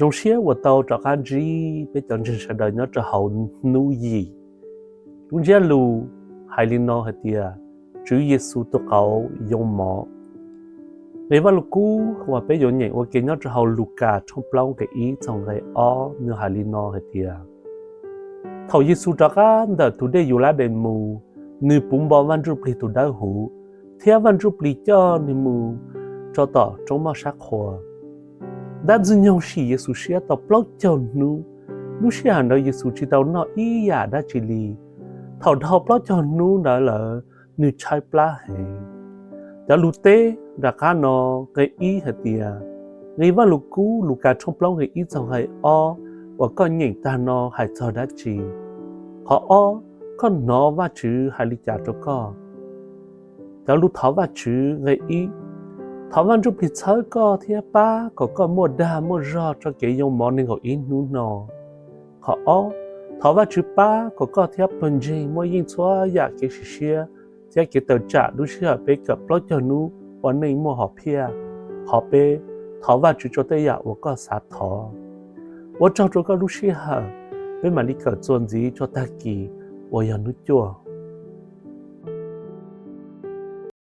Rong xia wo tao cho kan ji pe chang chen sa da nya cho hao nu yi. Lung jia lu hai lin no ha tia. Chú Giêsu to cao yong mo. Vì vậy lúc cũ và bây giờ nhảy và kiến nhớ cho hậu Luca trong plong cái ý trong cái ó như hà li no hay tia. Thầu Giêsu cho cả đợt thủ đề yêu lá đền mù như bún bò văn rụp lì thủ đá hủ theo văn rụp lì cho như mù cho tỏ trong màu sắc hoa. Đã dưng nhau xì Giêsu xia tỏ plong cho nu xia hẳn đó Giêsu chỉ tao nó ý giả đã chỉ lì thầu plong cho nu đã là như chai pla hay. Đã lù tê đã cá nó cái ý hả tia. Ngay vào lù cú lù cá trong plong cái ý trong hay o và con nhìn ta nó hay cho đã chi. Họ o con nó và chữ hay lý trả cho con. Đã lù tháo và chữ ngay ý. Tháo văn rụp thì chơi co thia ba có con mua đà mua rò cho cái dòng món nên gọi ý nụ nó. Họ o tháo và chữ ba có con thia bần dì mua yên xóa dạ cái xìa. Giá cái tờ trả lúc xưa bế cập lót cho nụ và nơi mua họ phía. Họ bế thỏ và chú cho tới dạ và có sát thỏ. Và cho các lúc xưa bế mà đi cờ chuẩn gì cho ta kỳ và giờ nụ chùa.